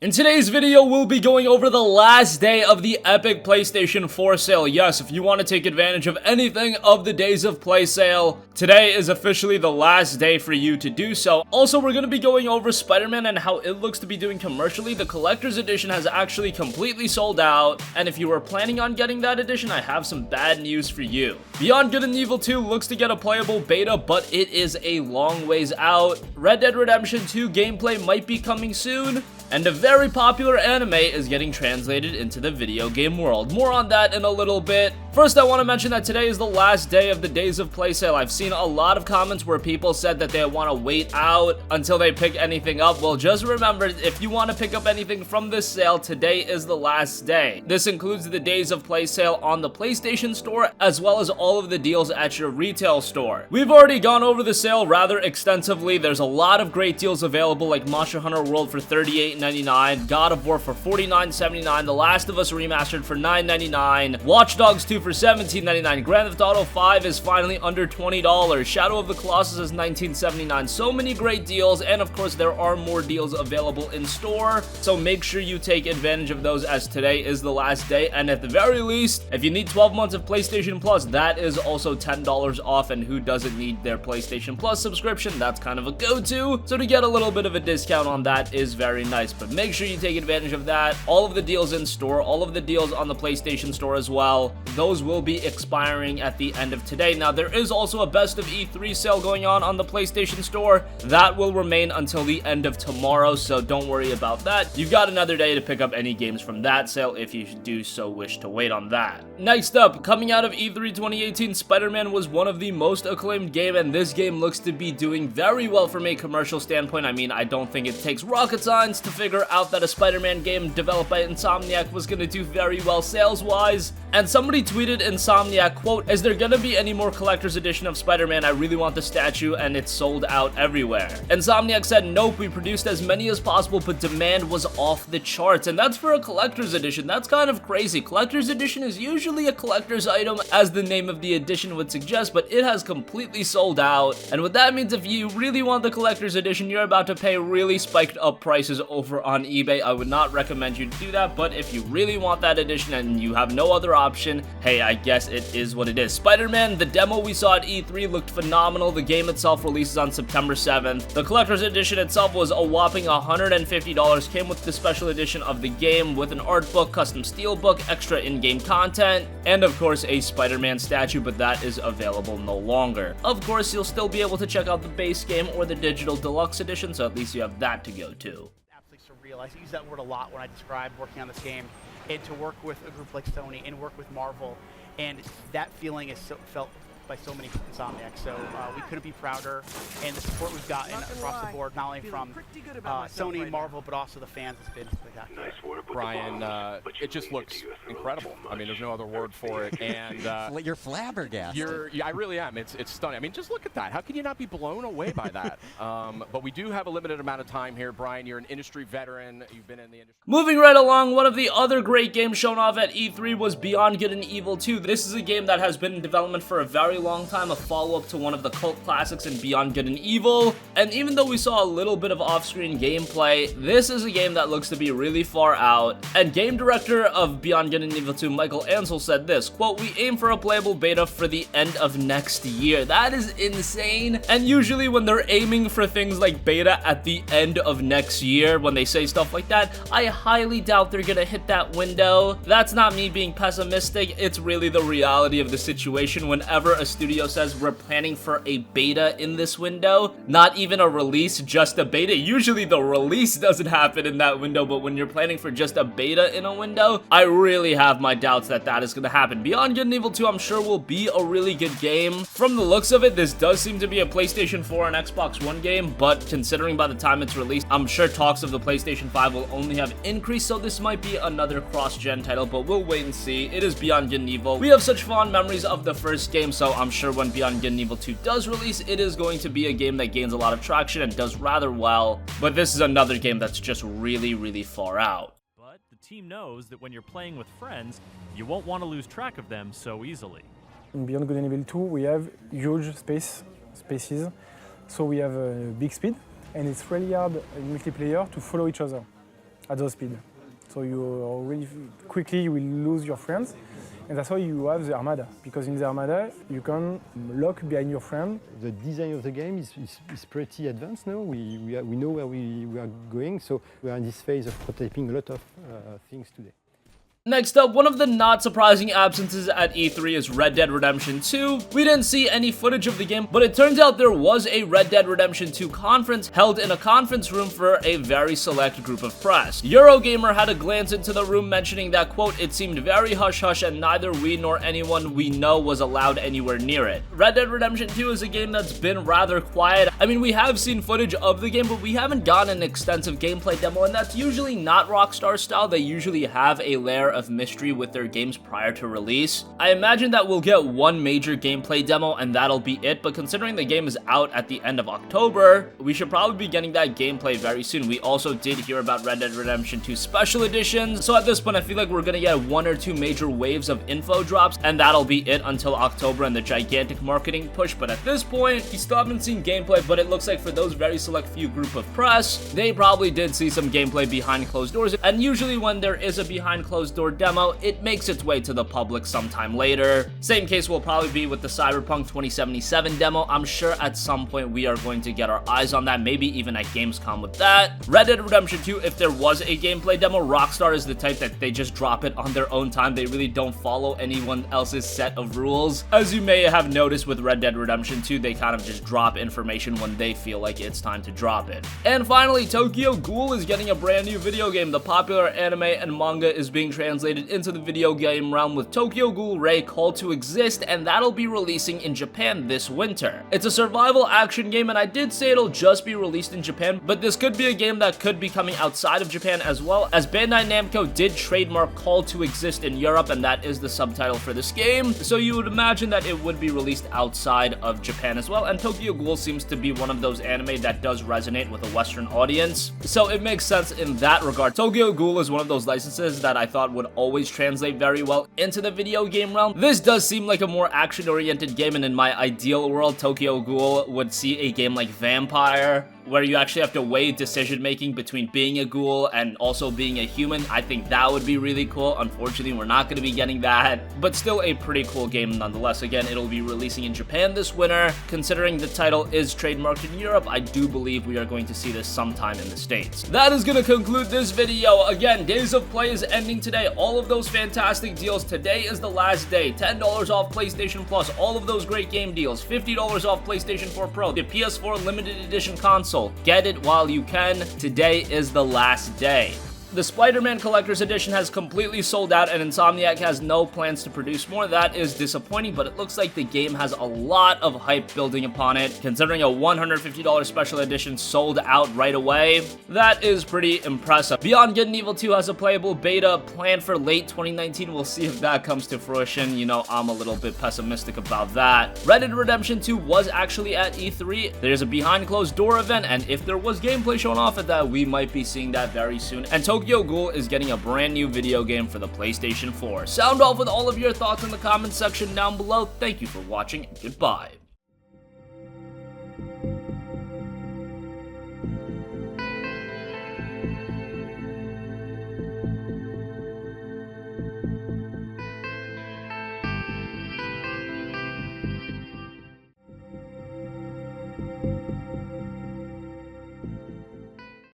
In today's video, we'll be going over the last day of the epic PlayStation 4 sale. Yes, if you want to take advantage of anything of the Days of Play sale, today is officially the last day for you to do so. Also, we're going to be going over Spider-Man and how it looks to be doing commercially. The collector's edition has actually completely sold out, and if you were planning on getting that edition, I have some bad news for you. Beyond Good and Evil 2 looks to get a playable beta, but it is a long ways out. Red Dead Redemption 2 gameplay might be coming soon, and a very popular anime is getting translated into the video game world. More on that in a little bit. First, I want to mention that today is the last day of the Days of Play sale. I've seen a lot of comments where people said that they want to wait out until they pick anything up. Well, just remember, if you want to pick up anything from this sale, today is the last day. This includes the Days of Play sale on the PlayStation Store, as well as all of the deals at your retail store. We've already gone over the sale rather extensively. There's a lot of great deals available, like Monster Hunter World for $38.99, God of War for $49.79, The Last of Us Remastered for $9.99, Watch Dogs 2 for $17.99, Grand Theft Auto 5 is finally under $20, Shadow of the Colossus is $19.79. So many great deals, and of course there are more deals available in store, so make sure you take advantage of those, as today is the last day. And at the very least, if you need 12 months of PlayStation Plus, that is also $10 off, and who doesn't need their PlayStation Plus subscription? That's kind of a go-to, so to get a little bit of a discount on that is very nice. But make sure you take advantage of that. All of the deals in store, all of the deals on the PlayStation Store as well, those will be expiring at the end of today. Now, there is also a Best of E3 sale going on the PlayStation Store. That will remain until the end of tomorrow, so don't worry about that. You've got another day to pick up any games from that sale if you do so wish to wait on that. Next up, coming out of E3 2018, Spider-Man was one of the most acclaimed games, and this game looks to be doing very well from a commercial standpoint. I mean, I don't think it takes rocket science to figure out that a Spider-Man game developed by Insomniac was going to do very well sales-wise. And somebody tweeted Insomniac, quote, "Is there gonna be any more collector's edition of Spider-Man? I really want the statue, and it's sold out everywhere." Insomniac said, "Nope, we produced as many as possible, but demand was off the charts." And that's for a collector's edition. That's kind of crazy. Collector's edition is usually a collector's item, as the name of the edition would suggest, but it has completely sold out. And what that means, if you really want the collector's edition, you're about to pay really spiked up prices over on eBay. I would not recommend you do that, but if you really want that edition and you have no other option, hey, I guess it is what it is. Spider-Man, the demo we saw at E3 looked phenomenal. The game itself releases on September 7th. The collector's edition itself was a whopping $150, came with the special edition of the game with an art book, custom steelbook, extra in-game content, and of course a Spider-Man statue, but that is available no longer. Of course, you'll still be able to check out the base game or the digital deluxe edition, so at least you have that to go to. Surreal. I use that word a lot when I describe working on this game, and to work with a group like Sony and work with Marvel, and that feeling is felt by so many Insomniacs. So we couldn't be prouder, and the support we've gotten across the board, not only from Sony, Marvel, but also the fans, has been spectacular. Brian, it just looks incredible. I mean, there's no other word for it. And you're flabbergasted. I really am. It's stunning. I mean, just look at that. How can you not be blown away by that? But we do have a limited amount of time here, Brian. You're an industry veteran. You've been in the industry. Moving right along, one of the other great games shown off at E3 was Beyond Good and Evil 2. This is a game that has been in development for a very long time, a follow-up to one of the cult classics in Beyond Good and Evil. And even though we saw a little bit of off-screen gameplay, this is a game that looks to be really far out. And game director of Beyond Good and Evil 2, Michael Ansel, said this, quote, "We aim for a playable beta for the end of next year." That is insane. And usually when they're aiming for things like beta at the end of next year, when they say stuff like that, I highly doubt they're gonna hit that window. That's not me being pessimistic. It's really the reality of the situation. Whenever a studio says we're planning for a beta in this window, not even a release, just a beta. Usually the release doesn't happen in that window, but when you're planning for just a beta in a window, I really have my doubts that that is going to happen. Beyond Good and Evil 2, I'm sure, will be a really good game. From the looks of it, this does seem to be a PlayStation 4 and Xbox One game, but considering by the time it's released, I'm sure talks of the PlayStation 5 will only have increased, so this might be another cross-gen title, but we'll wait and see. It is Beyond Good and Evil. We have such fond memories of the first game, so I'm sure when Beyond Good and Evil 2 does release, it is going to be a game that gains a lot of traction and does rather well, but this is another game that's just really, really far out. But the team knows that when you're playing with friends, you won't want to lose track of them so easily. In Beyond Good and Evil 2, we have huge spaces, so we have a big speed, and it's really hard in multiplayer to follow each other. at the speed. So you really quickly you will lose your friends. And that's why you have the Armada, because in the Armada you can lock behind your friend. The design of the game is pretty advanced now. We know where we are going, so we are in this phase of prototyping a lot of things today. Next up, one of the not surprising absences at E3 is Red Dead Redemption 2. We didn't see any footage of the game, but it turns out there was a Red Dead Redemption 2 conference held in a conference room for a very select group of press. Eurogamer had a glance into the room mentioning that, quote, it seemed very hush-hush and neither we nor anyone we know was allowed anywhere near it. Red Dead Redemption 2 is a game that's been rather quiet. I mean, we have seen footage of the game, but we haven't gotten an extensive gameplay demo, and that's usually not Rockstar style. They usually have a layer of mystery with their games prior to release. I imagine that we'll get one major gameplay demo and that'll be it, but considering the game is out at the end of October, we should probably be getting that gameplay very soon. We also did hear about Red Dead Redemption 2 special editions, so at this point I feel like we're gonna get one or two major waves of info drops, and that'll be it until October and the gigantic marketing push. But at this point, we still haven't seen gameplay, but it looks like for those very select few group of press, they probably did see some gameplay behind closed doors, and usually when there is a behind closed door demo, it makes its way to the public sometime later. Same case will probably be with the Cyberpunk 2077 demo. I'm sure at some point we are going to get our eyes on that, maybe even at Gamescom with that. Red Dead Redemption 2, if there was a gameplay demo, Rockstar is the type that they just drop it on their own time. They really don't follow anyone else's set of rules. As you may have noticed with Red Dead Redemption 2, they kind of just drop information when they feel like it's time to drop it. And finally, Tokyo Ghoul is getting a brand new video game. The popular anime and manga is being translated into the video game realm with Tokyo Ghoul Ray Call to Exist, and that'll be releasing in Japan this winter. It's a survival action game, and I did say it'll just be released in Japan, but this could be a game that could be coming outside of Japan as well, as Bandai Namco did trademark Call to Exist in Europe, and that is the subtitle for this game, so you would imagine that it would be released outside of Japan as well. And Tokyo Ghoul seems to be one of those anime that does resonate with a Western audience, so it makes sense in that regard. Tokyo Ghoul is one of those licenses that I thought would always translate very well into the video game realm. This does seem like a more action-oriented game, and in my ideal world, Tokyo Ghoul would see a game like Vampire, where you actually have to weigh decision-making between being a ghoul and also being a human. I think that would be really cool. Unfortunately, we're not going to be getting that, but still a pretty cool game nonetheless. Again, it'll be releasing in Japan this winter. Considering the title is trademarked in Europe, I do believe we are going to see this sometime in the States. That is going to conclude this video. Again, Days of Play is ending today. All of those fantastic deals. Today is the last day. $10 off PlayStation Plus. All of those great game deals. $50 off PlayStation 4 Pro. The PS4 limited edition console. Get it while you can. Today is the last day. The Spider-Man Collector's Edition has completely sold out, and Insomniac has no plans to produce more. That is disappointing, but it looks like the game has a lot of hype building upon it. Considering a $150 special edition sold out right away, that is pretty impressive. Beyond Good and Evil 2 has a playable beta planned for late 2019. We'll see if that comes to fruition. You know, I'm a little bit pessimistic about that. Red Dead Redemption 2 was actually at E3. There's a behind closed door event, and if there was gameplay shown off at that, we might be seeing that very soon. And Tokyo Ghoul is getting a brand new video game for the PlayStation 4. Sound off with all of your thoughts in the comments section down below. Thank you for watching, and goodbye.